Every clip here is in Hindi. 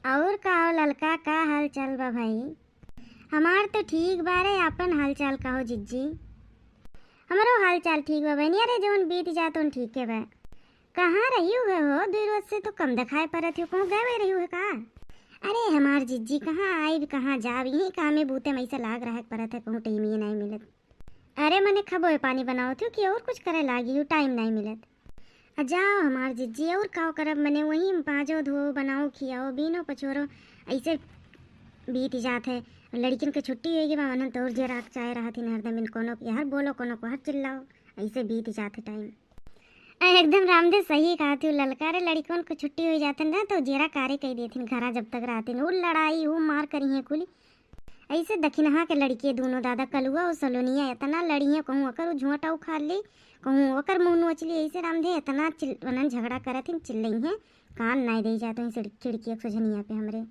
और का हो ललका, का हाल चाल बा भाई? हमार तो ठीक बारे। आपन हाल चाल का हो जिज्जी? हमारो हाल चाल ठीक बा बहनी। अरे जौन बीत जात उन ठीक है बा। कहाँ रही हुए हो? 2 रोज से तो कम दिखाई पड़त हो। कहूँ गए रही हुए का? अरे हमार जिज्जी कहाँ आई कहाँ जाब, यही काम में बूते में ऐसा लाग रहा पड़त है, कहूँ टाइम ही नहीं मिलत। अरे मने खबो पानी बनाओ थी कि और कुछ करे लागी हूँ, टाइम नहीं मिलत। जाओ हमार जिज्जी, और का करब मने वही बाजो धो बनाओ खियाओ बीनो पछोरो ऐसे बीत जात है। लड़किन के छुट्टी होगी बा मन तो जरा चाय रहा थी हरदम इन कोनो के हर बोलो कोनो को हर चिल्लाओ, ऐसे बीत जात है टाइम। एकदम रामदेव सही कहा थी ललका। रे लड़कियों को छुट्टी हो जाते ना तो जेरा कार्य कह देती घरा जब तक रहती वो लड़ाई वो मार करी है कुली। ऐसे दखिनहा के लड़की दोनों दादा कलुआ और सलोनिया इतना लड़ी है, कहूँ अकर झुंटा उखाड़ ली, कहूँ अकर मुँह नोचली। ऐसे रामदेव इतना चिल झगड़ा करे थे चिल्लई है, कान नहीं दे जाते हैं खिड़की सुझनिया पे हमरे।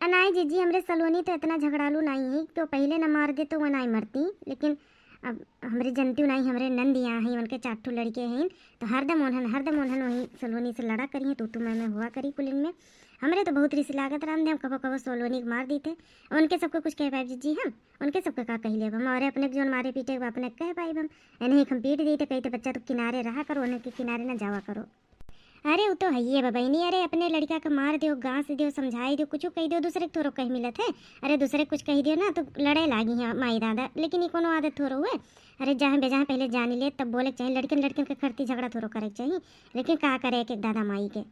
अनाई जीजी हमरे सलोनी तो इतना झगड़ालू नहीं है, तो पहले न मार दे तो वह नहीं मरती, लेकिन अब हमरे जनती नहीं हमरे नंदियाँ हैं उनके 4 लड़के हैं तो हरदम उन्हन वही सलोनी से लड़ा करी है। तू मैं हुआ करी कुलिन में हमरे तो बहुत रिस लागत राम दे। हम कबो कबो सलोनी के मार दी थे, उनके सबको कुछ कह पाए जीजी हम उनके सबके का कह ले हमारे अपने जो मारे पीटे अपने कह पाई हम नहीं हम पीट दी थे कहते बच्चा तो किनारे रहा करो उन्हें के किनारे ना जावा करो। अरे वो तो है ही है बबैनी। अरे अपने लड़का का मार दियो गाँस दियो समझाई दियो कुछ कह दियो, दूसरे को थोड़ा कह मिलत है। अरे दूसरे कुछ कह दियो ना तो लड़े लागी है माई दादा, लेकिन ये कोनो आदत थोड़ा हुए। अरे जहाँ बेजहाँ पहले जान ले तब बोले चाहिए, लड़किन के खड़ती झगड़ा थोड़ा करे चाहिए, लेकिन का करे एक दादा माई के।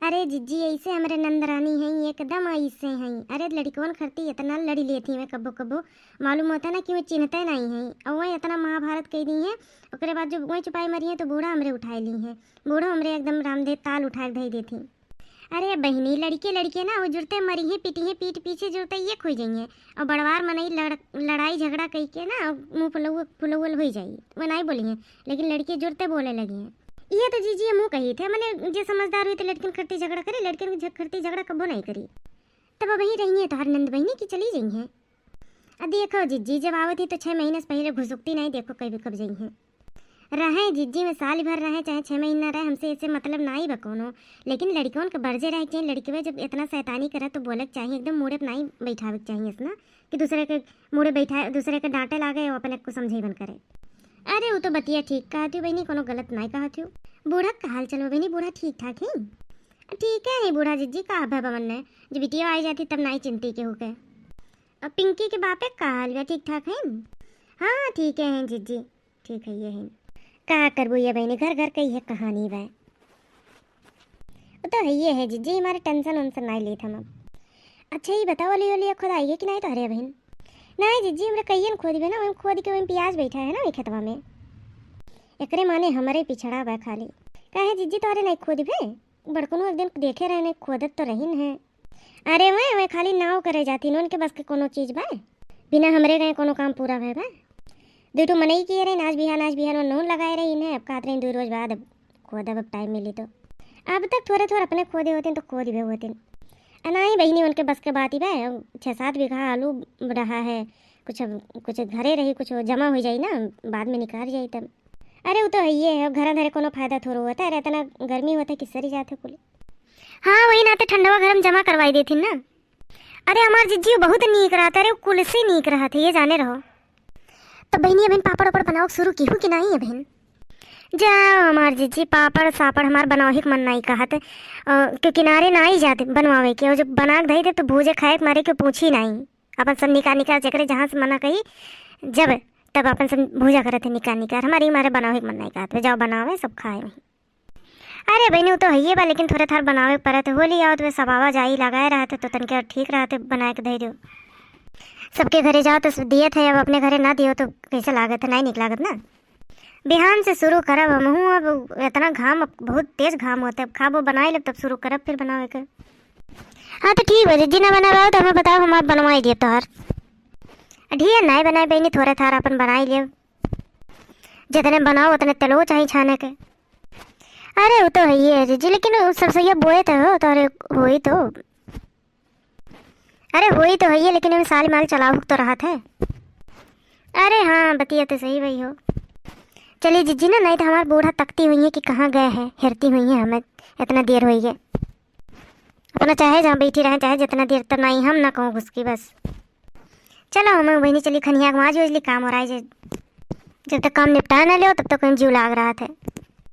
अरे जिज्जी ऐसे हमारे नंदरानी हैं एकदम ऐसे हैं। अरे लड़कों खरती इतना लड़ी लेती मैं कब्बो कब्बो मालूम होता ना कि वो चिन्हते नहीं हैं, और वह इतना महाभारत कह दी है। उसके बाद जो वही चुपाई मरी है तो बूढ़ा हमरे उठाए ली है, बूढ़ा हमरे एकदम रामदेव ताल उठा धई देती। अरे बहनी लड़के ना वो जुड़ते मरी है पीटी है, पीठ पीछे जुड़ते ये खोई जाइए, और बड़वार मनई लड़ाई झगड़ा कह के ना मुँह फुलौल हो जाइए, वो नहीं बोली है, लेकिन लड़के जुड़ते बोले लगी हैं। ये तो जीजी मुँह कही थे मैंने जो समझदार हुई तो लड़किन करती झगड़ा करे, लड़किन करती झगड़ा कबो नहीं करी। तब वहीं रही है तो हर नंद बहनी की चली गई हैं। अब देखो जीजी जब आवत थी तो 6 महीने से पहले घुसुकती नहीं, देखो कभी कब गई हैं। रहे जीजी में साल भर रहे चाहे 6 महीना रहे, हमसे ऐसे मतलब ना ही बकोनो, लेकिन लड़कियों के बर्जे रहे चाहिए। लड़की में जब इतना शैतानी करे तो बोले चाहिए एकदम मुड़े पर नहीं बैठावे चाहिए इसना कि दूसरे के मुड़े बैठा दूसरे के डांटे लागे और अपने को समझे बन करे। अरे वो तो बतिया ठीक कहा थी बहनी, कोनो गलत नहीं कहा थी। बूढ़ा का हाल चलो बहनी, बूढ़ा ठीक ठाक है? ठीक है बूढ़ा जिज्जी का है बमन ने जब बिटिया आई जाती तब नहीं चिंती के हो गए। अब पिंकी के बापे का हाल है ठीक ठाक है? हाँ ठीक है जिज्जी, ठीक है ये है। कहा करबू ये बहनी, घर घर कही है कहानी वह तो है ये है जिज्जी, हमारे टेंशन उनसन नहीं ली हम। अच्छा ही बताओ ओली खुद आई है कि नहीं तो? अरे बहन नहीं जीजी हमारे कईन खोदी है ना, वही खोद के वही प्याज बैठा है ना वही खेतवा में, एकरे माने हमारे पिछड़ा बा खाली। कहे जीजी तो अरे नहीं खोदी भे बड़कनो एक दिन देखे रहने खोदत तो रहीन है। अरे वह खाली नाव करे जाती न उनके बस के कोनो चीज़ बा, बिना हमरे गए कोनो काम पूरा भे बा। 2 मनई किए रहे नाच बिहान नून लगाए रही है, अब कहते रही 2 रोज बाद अब खोदब अब टाइम मिली तो। अब तक थोड़े अपने खोदे होते तो खोद भी होते नहीं बहनी, उनके बस के बात ही बा। 6-7 बीघा आलू रहा है, कुछ घरे रही कुछ जमा हो जाई ना बाद में निकाल जाई तब। अरे वो तो है ये है, घर धरे कोनो फायदा थोड़ा होता है। अरे इतना गर्मी होता है किस सरी जाते कुल। हाँ वही नाते ठंडवा घर में जमा करवाई देती ना। अरे हमार जिज्जी बहुत नीक रहा था, अरे कुल से नीक रहा था ये जाने रहो। तो बहनी बहन पापड़ वापड़ बनाओ शुरू की हूँ कि नहीं है बहन? जाओ हमार जीजी पापड़ सापड़ हमार बनाओ ही मन नहीं कहते के किनारे ना ही जाते बनवावे के, और जब बना के धई दे तो भूजे खाए के मारे के पूछी नहीं। अपन सब निकाल चकरे जहाँ से मना कही जब तब अपन सब भूजा करे थे निकाल हमारी मारे बनावे के मन नहीं कहते, जाओ बनावे सब खाए वहीं। अरे बहनी वो तो है ये बा, लेकिन थोड़े थार बनावे पड़े थे। होली आओ तो सबावा जाई लगाए रहे थे तो तनके ठीक रहे थे बना के धई दो। सबके घरे जाओ तो दिए थे, अब अपने घरे ना दियो तो कैसे लागत है, नहीं निक लागत ना। बिहान से शुरू करब हमहूँ, अब इतना घाम बहुत तेज घाम होता है, खाबो बनाए लब तब शुरू करब फिर बनावे के। हाँ तो ठीक है जिज्जी ना बनावे तो हमें बताओ हमारे बनवाई दिए तोहर। ढेर नहीं बनाए बहनी थोड़े थार अपन बनाई लिए, जितने बनाओ उतने तेलो चाहिए छाने के। अरे वो तो है ये है जिज्जी, लेकिन सरसैया बोए तो हो तो अरे होई तो अरे होई तो है ये, लेकिन हमें साल माल चलाओ तो रहा था। अरे हाँ बतिया तो सही वही हो। चलिए जिज्जी ना नहीं तो हमारे बूढ़ा तकती हुई है कि कहाँ गए हैं, हेरती हुई है हमें इतना देर हुई है। अपना चाहे जहाँ बैठी रहे, चाहे जितना देर तक नहीं, हम ना कहूँ घुस की बस। चलो मैं बहनी चली खनिया वहाँ जो काम हो रहा है, जब तक काम निपटा ना लो तब तक कहीं जीव लाग रहा था।